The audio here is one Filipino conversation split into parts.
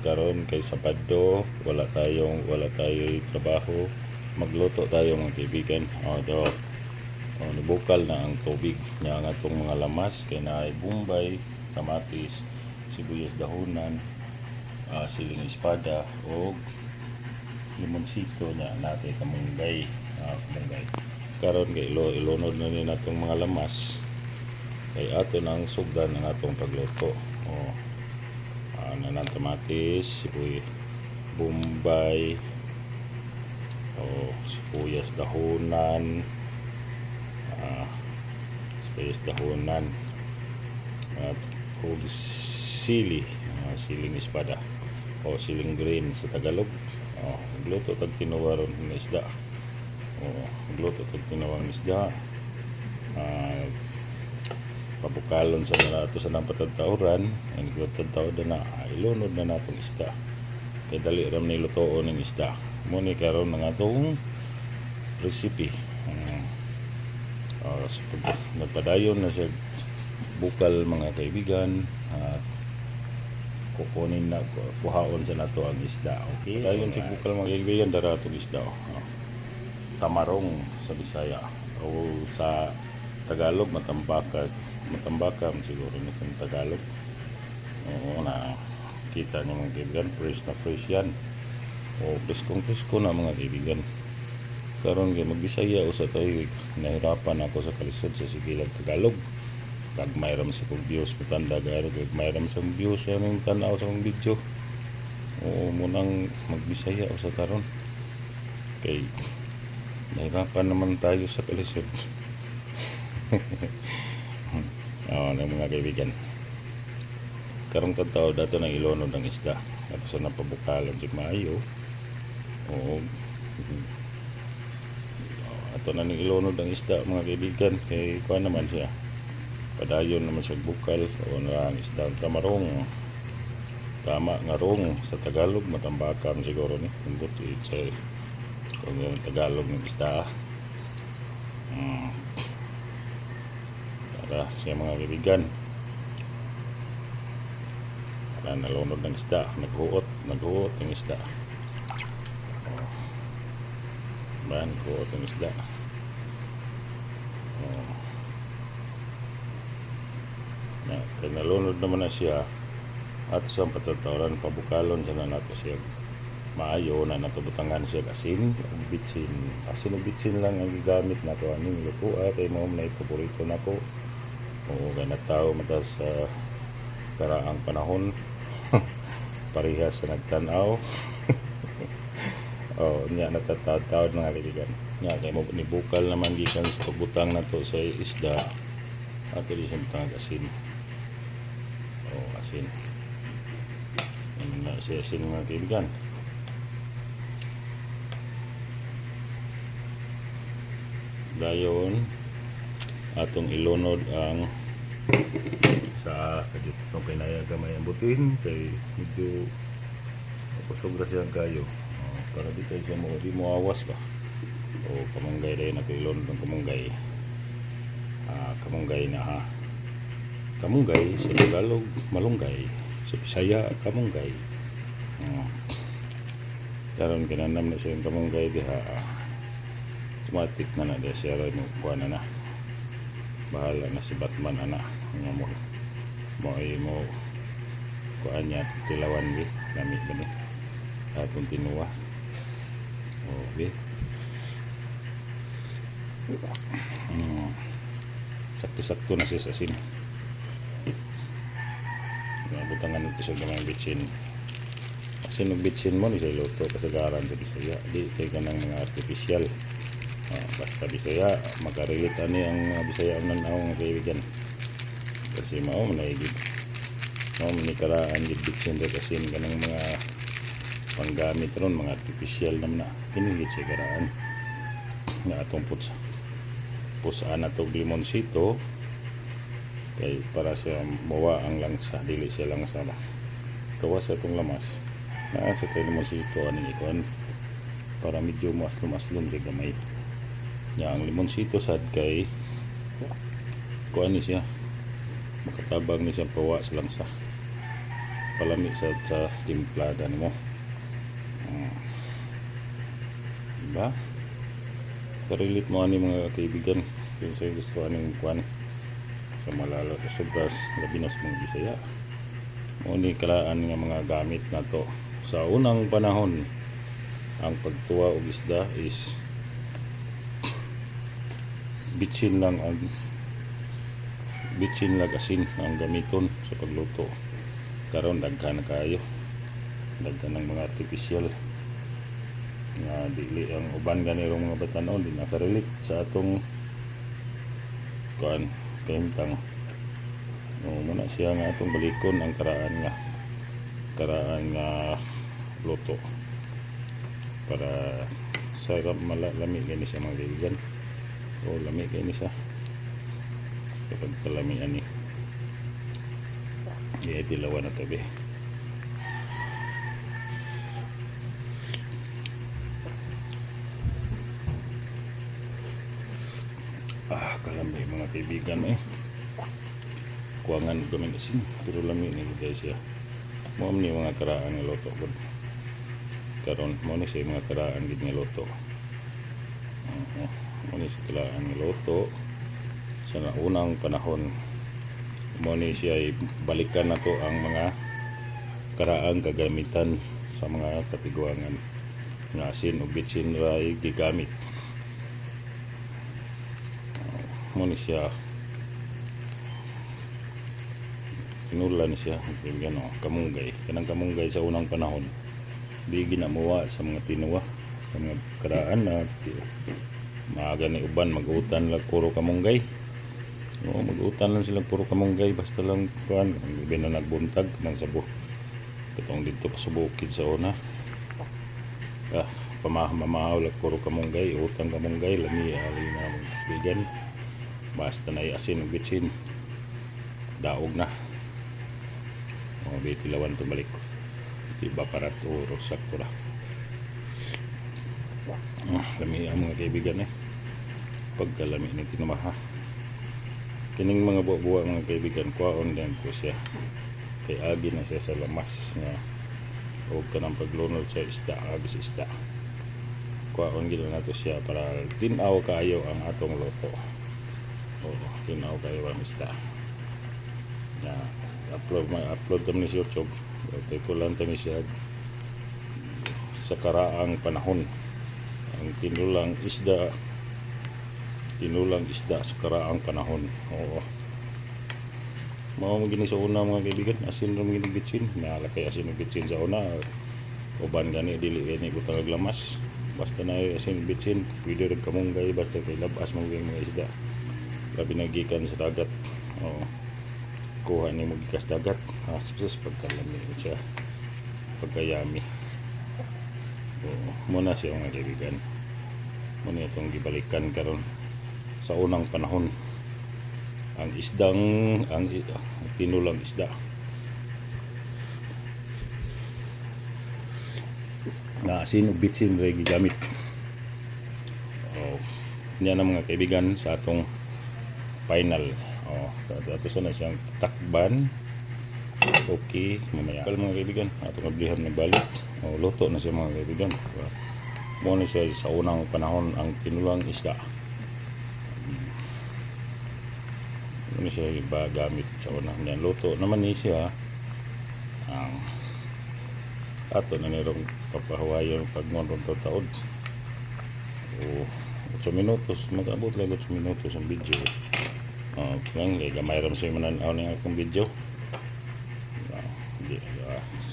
Karon kay Sabado, wala tayong trabaho, magluto tayo mga kaibigan. Nibukal na ang tubig nya nga atong mga lamas kay naay bumbay, kamatis, sibuyas dahonan, siling espada o limonsito nya natay kamunggay. Karon kay ilunod na ni natong mga lamas kay ato nang sugdan ang atong pagluto. Nanang kamatis, bumbay, sibuyas dahonan, at siling espada o siling green sa Tagalog. Gluto tag tinuwa ron ng isda. Gluto tag tinawang isda. Pabukalon sa nato sa nang patagtauran ang patagtaud na ilunod na natong isda kay dali ram ni lutoon ng isda mo ni karon ng atong recipe. Nagpadayon na siya bukal mga kaibigan at kukunin na kuhaon sa nato ang isda. Okay, dayon si bukal mga kaibigan dara atong isda. Tamarong sa Bisaya o sa Tagalog matambakan siguro nitong Tagalog. Na kita niyo mga kaibigan, fresh yan o presko na mga kaibigan. Karon kay magbisaya usa tayo, nahirapan ako sa kalisod sa sigilag Tagalog kag mayram sa kong views patanda garo kag mayram sa views ang tan-aw sa kong video. Munang magbisaya usa karon kay nahirapan naman tayo sa kalisod. Na mga kaibigan, karong tao dato na ilunod ng isda at sa napabukalan sig maayo. Ato na ning ilunod ang isda mga kaibigan kay kuan naman siya, padayon naman siya bukal o na ang isda tamarong. Tama nga rong sa Tagalog, matambakan siguro ni kung sa kung yung Tagalog ng isda. Siya mga kaibigan, nalunod ng isda, naghuot ng isda. Naghuot ng isda. Kaya nalunod naman na siya at sa patatawaran pabukalon sa nato siya maayo na natubutangan siya asin o bitsin lang ang gigamit nato aning luto kay mao na paborito nako. Kaya nagtao mata sa karaang panahon parehas sa nagtanaw. Nya natatawad mga kaibigan nya kay mo nibukal naman gikan sa pagbutang nato sa isda at dili sa butang asin. Asin na siya asin mga kaibigan. Dayon atong ilunod ang sa kadito kinaya gamay ang butin kay medyo kusobra siya kayo para di kayo siya di mo awas ba kamunggay dahil nato ilunod ng kamunggay na kamunggay sa Tagalog malunggay, sa Bisaya kamunggay. Karon kinanam na siya yung kamunggay diha automatic na diha siya rin kuha na bahala na si Batman nga mo kuan niya tilawan bi lami ba ni atong tinuwa. Sakto na siya sa asin. Butangan nito siya gamay bitsin kasi nung bitsin mo ni sa luto kasagaran sa Bisaya di kay kanang mga artificial. Basta Bisaya makarelate ani ang mga Bisaya ang nanaw nga kaibigan kasi mao ni karaan gid bitsin do kasi kanang mga panggamit ron mga artificial naman na kinigit sa karaan nga atong putsa pusaan na tog limonsito kay para siya mawa ang langsa, dili siya langsa na kawas sa itong lamas na sa tayo limonsito aning ikuan para medyo maslom-aslom siya gamay ya. Ang limonsito sad kay kuan ni siya makatabang ni siya pawa sa langsa, palami sa timplada nimo. Diba? Karilit mo ani mga kaibigan kung sa'yo gusto aning kuan sa malala sa gas labi na sa mga Bisaya mo ni kalaan nga mga gamit na to sa unang panahon. Ang pagtuwa og isda is bitsin lang asin ang gamiton sa pagluto. Karon daghan kayo, daghan ng mga artificial nga dili ang uban ganirong mga batanon di nakarelate sa atong kuan kahimtang. Muna siya nga atong balikon ang karaan nga luto para sarap malami gani siya mga kaibigan. Lami gani siya kapag kalami ani dilawan na tabi. Kalami mga kaibigan kuangan gamin asin pero lami ni guys ya. Mo ni mga karaan nga luto gud karon mo ni siya mga karaan gid nga luto. Mo ni siya karaan nga luto sa unang panahon. Mo ni siya balikan nato ang mga karaang kagamitan sa mga katiguangan nga asin ug bitsin ray gigamit. Mo ni siya inulan siya kamunggay. Kanang kamunggay sa unang panahon di ginamuwa sa mga tinuwa sa mga karaan na maaga ni uban mag-utan lang puro kamunggay. Mag-utan lang sila puro kamunggay basta lang kuan iba na nagbuntag nang sabo katong dito sa bukid sa una pamamahaw lang puro kamunggay, utang kamunggay lami ali na bigan basta na asin ug bitsin daog na bitilawan to balik iba para to rosak to ra. Lami ang mga kaibigan pagkalami ni tinumaha kining mga buwa mga kaibigan kuwaon din po siya kay agi na siya sa lamas nga huwag ka ng paglunod sa isda agis isda kuwaon gila na to siya para tinaw kayo ang atong luto. Tinaw kayo ang isda na upload kami sa YouTube. Ito lang kami siya sa karaang panahon ang tinulang isda sa karaang panahon. Mao magini sa una mga kaibigan asin ra magini bitsin nalakay asin ug bitsin sa una uban gani dili gani butang aglamas basta na asin bitsin pwede rin kamunggay basta kay labas mga isda labi nagikan sa dagat. Kuha ni mo gikas dagat haspos pagkalami siya pagkayami. Muna siya mga kaibigan muna itong gibalikan karon sa unang panahon ang tinulang isda na asin ug bitsin ray gigamit. Yan ang mga kaibigan sa atong final. Ato na siyang takban. Okay, mamaya mga kaibigan atong ablihan nagbalik. Luto na siya mga kaibigan. Mo na siya sa unang panahon ang tinulang isda. Ano siya iba gamit sa unang niyan. Luto naman ni siya ang ato na nirong papahawayon pag monron taod. 8 minutos mag-abot lang 8 minutos ang video. Kaya gamay ram siya mananaw ng akong video.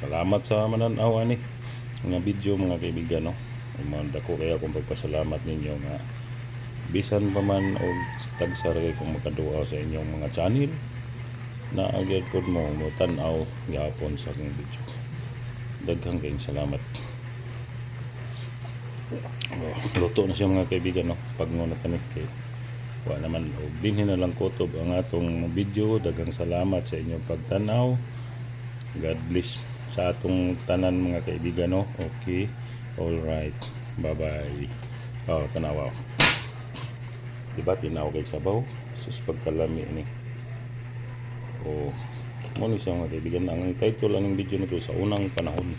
Salamat sa mananaw ani nga video mga kaibigan dako kaya akong pagpasalamat ninyo nga bisan pa man og tagsara kung makaduaw sa inyong mga channel na agad pod mo tan-aw gyapon sa akong video. Daghang kayong salamat. Luto na siya mga kaibigan pag mo na kani kay wa naman og dinhi na lang kutob ang atong video. Daghang salamat sa inyong pagtanaw. God bless sa atong tanan mga kaibigan, no? Okay, all right, bye bye. Tanawa, diba tinaw kay sabaw sus pagkalami ni. Mo ni siya mga kaibigan. Ang title ng video nito, sa unang panahon,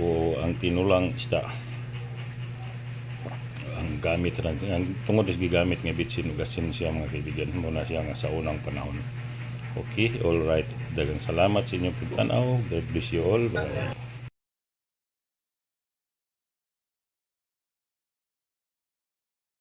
o ang tinulang isda. Ang gamit lang, ang tungod is gigamit nga bitsin ugasin siya mga kaibigan. Muna siya nga sa unang panahon. Okay, all right. Daghang salamat sa inyong pagtanaw. God bless you all. Bye.